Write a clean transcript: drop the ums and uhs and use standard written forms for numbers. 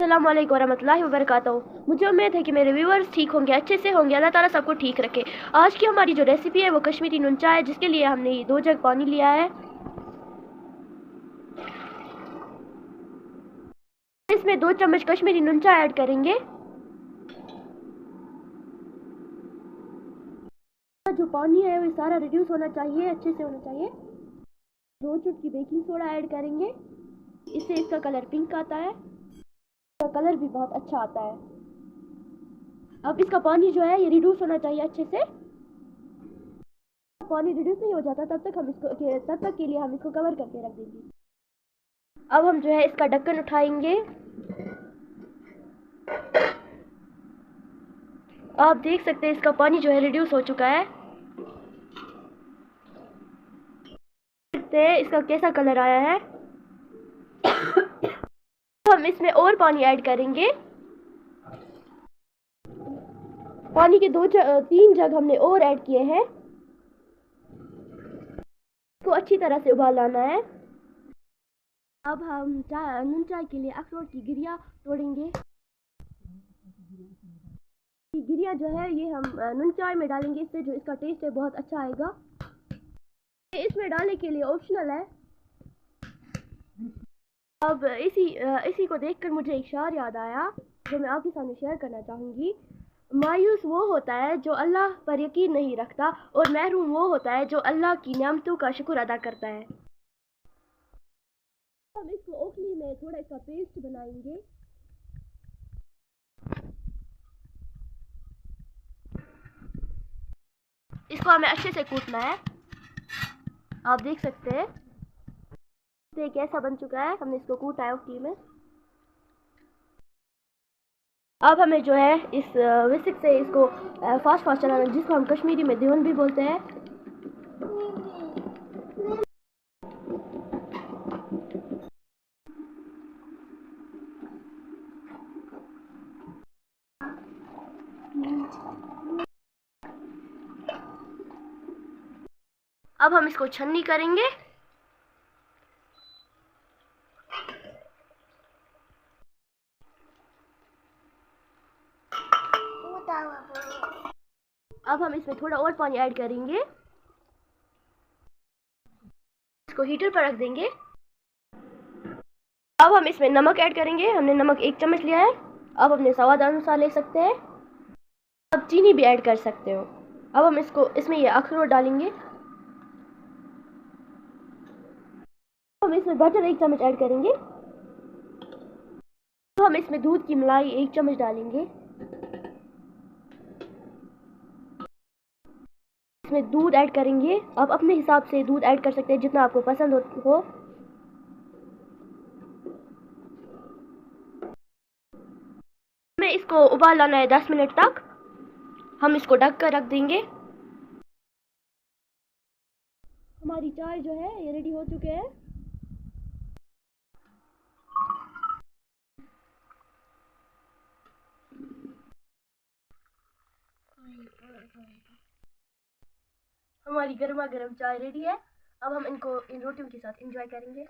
अस्सलामुअलैकुम वरहमतुल्लाहि वबरकातुहू। मुझे उम्मीद है कि मेरे व्यूअर्स ठीक होंगे, अच्छे से होंगे। अल्लाह ताला सबको ठीक रखे। आज की हमारी जो रेसिपी है वो कश्मीरी नून चाय है, जिसके लिए हमने ये 2 जग पानी लिया है। इसमें 2 चम्मच कश्मीरी नून चाय ऐड करेंगे। जो पानी है वो सारा रिड्यूस होना चाहिए, अच्छे से होना चाहिए। 2 चुटकी बेकिंग सोडा ऐड करेंगे, इससे इसका कलर पिंक आता है, इसका कलर भी बहुत अच्छा आता है। अब इसका पानी जो है ये रिड्यूस होना चाहिए अच्छे से। पानी रिड्यूस नहीं हो जाता तब तक के लिए हम इसको कवर करके रख देंगे। अब हम जो है इसका ढक्कन उठाएंगे। आप देख सकते हैं इसका पानी जो है रिड्यूस हो चुका है। देखते हैं इसका कैसा कलर आया है। हम इसमें और पानी ऐड करेंगे। पानी के 3 जग हमने और ऐड किए हैं। इसको अच्छी तरह से उबाल लाना है। अब हम नून चाय के लिए अखरोट की गिरिया तोड़ेंगे। ये गिरिया जो है ये हम नून चाय में डालेंगे, इससे जो इसका टेस्ट है बहुत अच्छा आएगा। ये इसमें डालने के लिए ऑप्शनल है। अब इसी को देखकर मुझे एक शार याद आया जो मैं आपके सामने शेयर करना चाहूँगी। मायूस वो होता है जो अल्लाह पर यकीन नहीं रखता, और महरूम वो होता है जो अल्लाह की नेमतों का शुक्र अदा करता है। हम इसको ओखली में थोड़ा इसका पेस्ट बनाएंगे। इसको हमें अच्छे से कूटना है। आप देख सकते हैं ये कैसा बन चुका है। हमने इसको कूटा है ओखली में। अब हमें जो है इस विस्क से इसको फास्ट फास्ट चलाना, जिसको हम कश्मीरी में दिवन भी बोलते हैं। अब हम इसको छन्नी करेंगे। अब हम इसमें थोड़ा और पानी ऐड करेंगे, इसको हीटर पर रख देंगे। अब हम इसमें नमक ऐड करेंगे। हमने नमक 1 चम्मच लिया है। अब अपने स्वाद अनुसार ले सकते हैं। अब चीनी भी ऐड कर सकते हो। अब हम इसमें ये अखरोट डालेंगे। हम इसमें बटर 1 चम्मच ऐड करेंगे। अब हम इसमें दूध की मलाई 1 चम्मच डालेंगे। इसमें दूध ऐड करेंगे। आप अपने हिसाब से दूध ऐड कर सकते हैं जितना आपको पसंद हो। हमें इसको उबाल लाना है 10 मिनट तक। हम इसको ढक कर रख देंगे। हमारी चाय जो है ये रेडी हो चुके हैं। हमारी गर्मा गर्म चाय रेडी है। अब हम इनको इन रोटियों के साथ एंजॉय करेंगे।